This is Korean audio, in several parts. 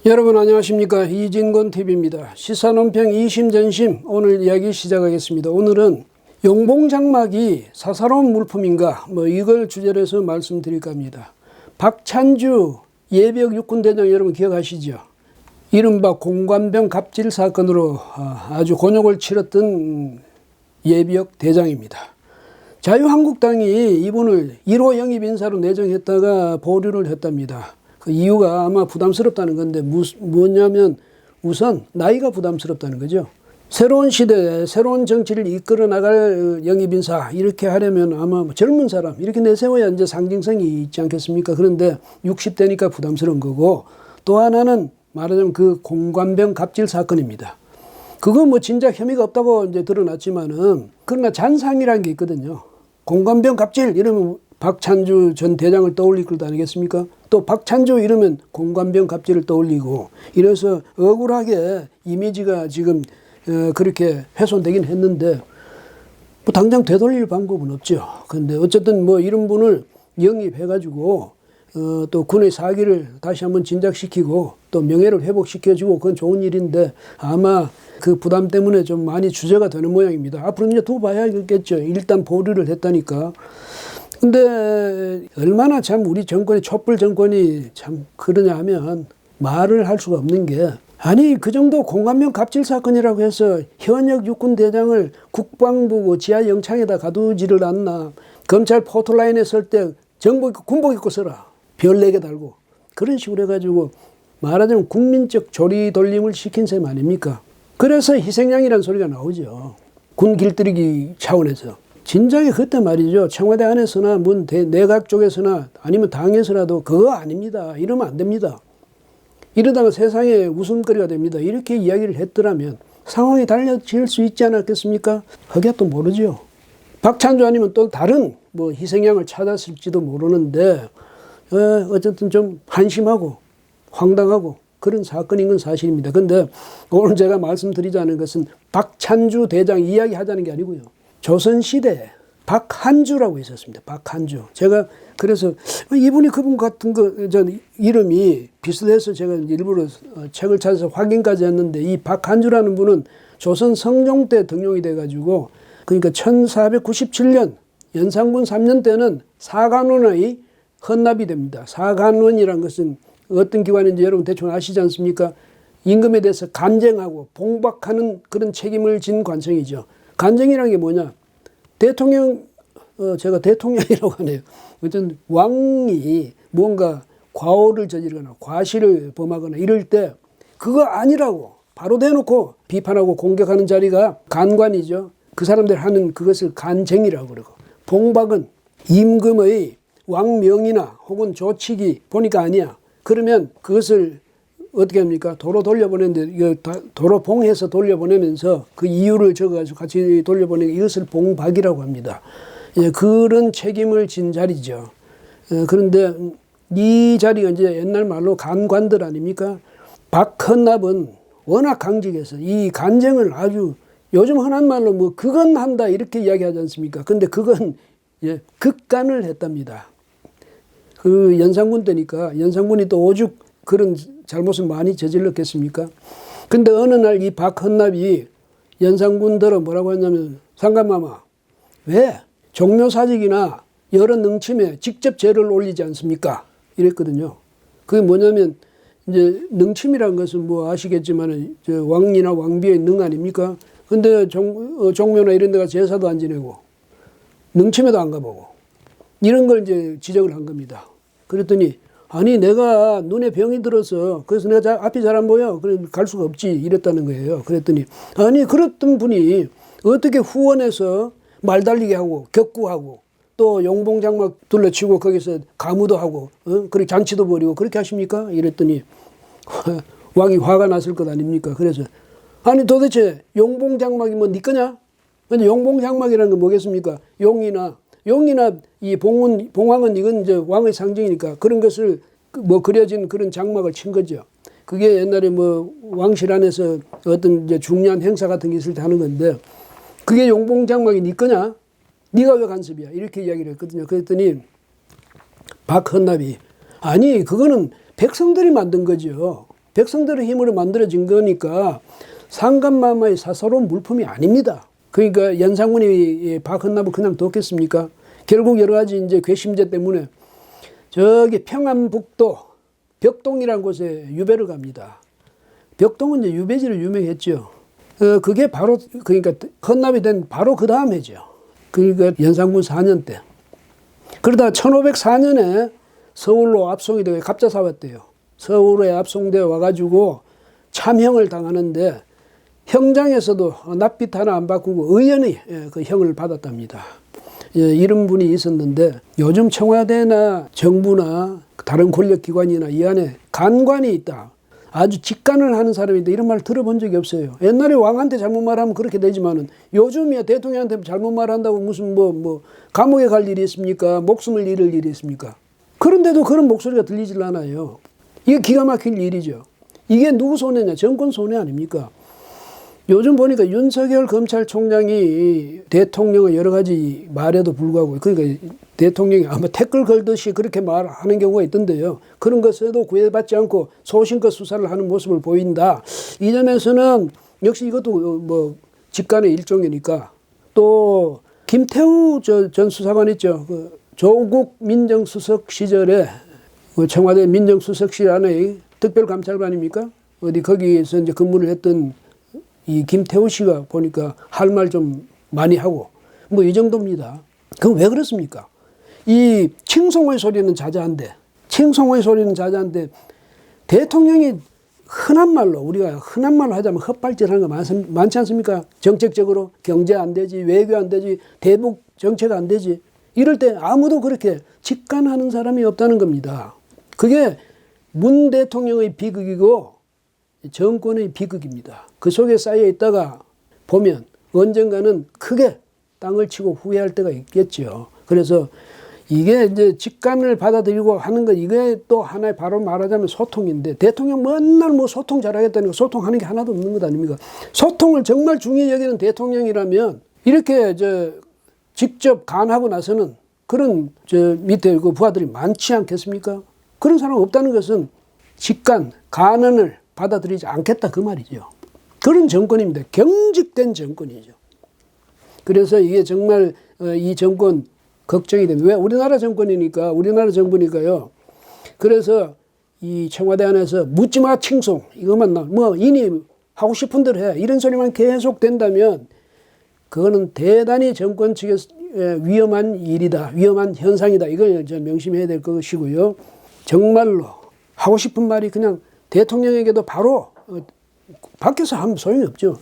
여러분 안녕하십니까, 이진권TV입니다. 시사논평 2심 전심 오늘 이야기 시작하겠습니다. 오늘은 용봉장막이 사사로운 물품인가 이걸 주제로 해서 말씀드릴까 합니다. 박찬주 예비역 육군대장 여러분 기억하시죠? 이른바 공관병 갑질 사건으로 아주 곤욕을 치렀던 예비역 대장입니다. 자유한국당이 이분을 1호 영입인사로 내정했다가 보류를 했답니다. 그 이유가 아마 부담스럽다는 건데 뭐냐면 우선 나이가 부담스럽다는 거죠. 새로운 시대에 새로운 정치를 이끌어 나갈 영입인사 이렇게 하려면 아마 젊은 사람 이렇게 내세워야 이제 상징성이 있지 않겠습니까? 그런데 60대니까 부담스러운 거고, 또 하나는 말하자면 그 공관병 갑질 사건입니다. 그거 진짜 혐의가 없다고 이제 드러났지만은, 그러나 잔상이라는 게 있거든요. 공관병 갑질 이러면 박찬주 전 대장을 떠올릴 것 아니겠습니까? 또 박찬주 이러면 공관병 갑질을 떠올리고, 이래서 억울하게 이미지가 지금 그렇게 훼손되긴 했는데 당장 되돌릴 방법은 없죠. 근데 어쨌든 이런 분을 영입해가지고 또 군의 사기를 다시 한번 진작시키고 또 명예를 회복시켜주고 그건 좋은 일인데, 아마 그 부담 때문에 좀 많이 주저가 되는 모양입니다. 앞으로 이제 더 봐야겠죠. 일단 보류를 했다니까. 근데 얼마나 참 우리 정권이, 촛불 정권이 참 그러냐 하면 말을 할 수가 없는 게, 아니 그 정도 공관병 갑질 사건이라고 해서 현역 육군대장을 국방부 지하 영창에다 가두지를 않나. 검찰 포토라인에 설 때 군복 입고 서라. 별 4개 달고. 그런 식으로 해가지고 말하자면 국민적 조리돌림을 시킨 셈 아닙니까? 그래서 희생양이라는 소리가 나오죠. 군 길들이기 차원에서. 진작에 그때 말이죠. 청와대 안에서나 내각 쪽에서나 아니면 당에서라도 그거 아닙니다. 이러면 안 됩니다. 이러다가 세상에 웃음거리가 됩니다. 이렇게 이야기를 했더라면 상황이 달라질 수 있지 않았겠습니까? 그게 또 모르죠. 박찬주 아니면 또 다른 희생양을 찾았을지도 모르는데 어쨌든 좀 한심하고 황당하고 그런 사건인 건 사실입니다. 근데 오늘 제가 말씀드리자는 것은 박찬주 대장 이야기하자는 게 아니고요. 조선시대에 박한주라고 있었습니다. 박한주. 제가 그래서 이분이 그분 같은 이름이 비슷해서 제가 일부러 책을 찾아서 확인까지 했는데, 이 박한주라는 분은 조선 성종 때 등용이 돼가지고, 그러니까 1497년 연산군 3년 때는 사관원의 헌납이 됩니다. 사관원이란 것은 어떤 기관인지 여러분 대충 아시지 않습니까? 임금에 대해서 간쟁하고 봉박하는 그런 책임을 진 관청이죠. 간쟁이라는 게 뭐냐? 제가 대통령이라고 하네요. 어쨌든 왕이 뭔가 과오를 저지르거나 과실을 범하거나 이럴 때 그거 아니라고 바로 대놓고 비판하고 공격하는 자리가 간관이죠. 그 사람들 하는 그것을 간쟁이라고 그러고, 봉박은 임금의 왕명이나 혹은 조칙이 보니까 아니야. 그러면 그것을 어떻게 합니까? 도로 돌려보내는데, 도로 봉해서 돌려보내면서 그 이유를 적어가지고 같이 돌려보내는 이것을 봉박이라고 합니다. 예, 그런 책임을 진 자리죠. 그런데 이 자리가 이제 옛날 말로 간관들 아닙니까? 박헌납은 워낙 강직해서 이 간쟁을 아주 요즘 흔한 말로 그건 한다 이렇게 이야기하지 않습니까? 근데 그건 극간을 했답니다. 그 연산군 때니까 연산군이 또 오죽 그런 잘못을 많이 저질렀겠습니까? 근데 어느 날 이 박헌납이 연산군들은 뭐라고 했냐면, 상감마마 왜 종묘사직이나 여러 능침에 직접 제를 올리지 않습니까? 이랬거든요. 그게 뭐냐면, 이제 능침이라는 것은 아시겠지만 왕이나 왕비의 능 아닙니까? 근데 종묘나 이런 데가 제사도 안 지내고 능침에도 안 가보고 이런 걸 이제 지적을 한 겁니다. 그랬더니, 아니 내가 눈에 병이 들어서 그래서 내가 앞이 잘 안 보여. 그래 갈 수가 없지 이랬다는 거예요. 그랬더니, 아니 그랬던 분이 어떻게 후원해서 말 달리게 하고 격구하고 또 용봉장막 둘러치고 거기서 가무도 하고 그리고 잔치도 벌이고 그렇게 하십니까? 이랬더니 왕이 화가 났을 것 아닙니까? 그래서 아니 도대체 용봉장막이 네 거냐? 근데 용봉장막이라는 건 뭐겠습니까? 용이나 이 봉황은 이건 이제 왕의 상징이니까 그런 것을 그려진 그런 장막을 친 거죠. 그게 옛날에 왕실 안에서 어떤 이제 중요한 행사 같은 게 있을 때 하는 건데, 그게 용봉장막이 네 거냐? 네가 왜 간섭이야? 이렇게 이야기를 했거든요. 그랬더니 박헌납이, 아니 그거는 백성들이 만든 거죠. 백성들의 힘으로 만들어진 거니까 상감마마의 사사로운 물품이 아닙니다. 그러니까 연산군이 박헌납을 그냥 뒀겠습니까? 결국 여러 가지 이제 괘씸죄 때문에 저기 평안북도 벽동이라는 곳에 유배를 갑니다. 벽동은 이제 유배지로 유명했죠. 그게 바로 그러니까 헌납이 된 바로 그 다음 해죠. 그러니까 연산군 4년 때. 그러다 1504년에 서울로 압송이 되고 갑자사왔대요. 서울에 압송되어 와가지고 참형을 당하는데 형장에서도 납빛 하나 안 바꾸고 의연히 그 형을 받았답니다. 이런 분이 있었는데 요즘 청와대나 정부나 다른 권력기관이나 이 안에 간관이 있다. 아주 직관을 하는 사람인데 이런 말 들어본 적이 없어요. 옛날에 왕한테 잘못 말하면 그렇게 되지만은 요즘이야 대통령한테 잘못 말한다고 무슨 뭐 감옥에 갈 일이 있습니까? 목숨을 잃을 일이 있습니까? 그런데도 그런 목소리가 들리질 않아요. 이게 기가 막힐 일이죠. 이게 누구 손해냐? 정권 손해 아닙니까? 요즘 보니까 윤석열 검찰총장이 대통령의 여러 가지 말에도 불구하고 그러니까 대통령이 아마 댓글 걸듯이 그렇게 말하는 경우가 있던데요. 그런 것에도 구애받지 않고 소신껏 수사를 하는 모습을 보인다. 이 점에서는 역시 이것도 뭐 직관의 일종이니까 또 김태우 전 수사관 있죠. 그 조국 민정수석 시절에 그 청와대 민정수석실 안에 특별감찰관입니까? 어디 거기에서 이제 근무를 했던 이 김태우 씨가 보니까 할 말 좀 많이 하고 뭐 이 정도입니다. 그럼 왜 그렇습니까? 이 칭송의 소리는 자자한데 대통령이 흔한 말로 우리가 흔한 말로 하자면 헛발질하는 거 많지 않습니까? 정책적으로 경제 안 되지, 외교 안 되지, 대북 정책 안 되지. 이럴 때 아무도 그렇게 직관하는 사람이 없다는 겁니다. 그게 문 대통령의 비극이고 정권의 비극입니다. 그 속에 쌓여 있다가 보면 언젠가는 크게 땅을 치고 후회할 때가 있겠죠. 그래서 이게 이제 직관을 받아들이고 하는 것, 이게 또 하나의 바로 말하자면 소통인데, 대통령 맨날 뭐 소통 잘하겠다는 거 소통하는 게 하나도 없는 것 아닙니까? 소통을 정말 중요히 여기는 대통령이라면 이렇게 직접 간하고 나서는 그런 밑에 그 부하들이 많지 않겠습니까? 그런 사람 없다는 것은 직관, 간언을 받아들이지 않겠다 그 말이죠. 그런 정권입니다. 경직된 정권이죠. 그래서 이게 정말 이 정권 걱정이 됩니다. 왜? 우리나라 정부니까요. 그래서 이 청와대 안에서 묻지마 칭송 이것만 뭐 이니 하고 싶은 대로 해 이런 소리만 계속 된다면 그거는 대단히 정권 측에서 위험한 일이다. 위험한 현상이다. 이걸 명심해야 될 것이고요. 정말로 하고 싶은 말이 그냥 대통령에게도 바로 밖에서 하면 소용이 없죠.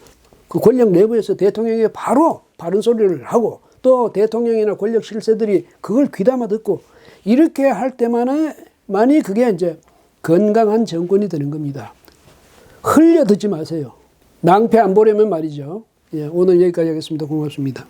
그 권력 내부에서 대통령에게 바로 바른 소리를 하고 또 대통령이나 권력 실세들이 그걸 귀담아 듣고 이렇게 할 때만이 그게 이제 건강한 정권이 되는 겁니다. 흘려 듣지 마세요. 낭패 안 보려면 말이죠. 예, 오늘 여기까지 하겠습니다. 고맙습니다.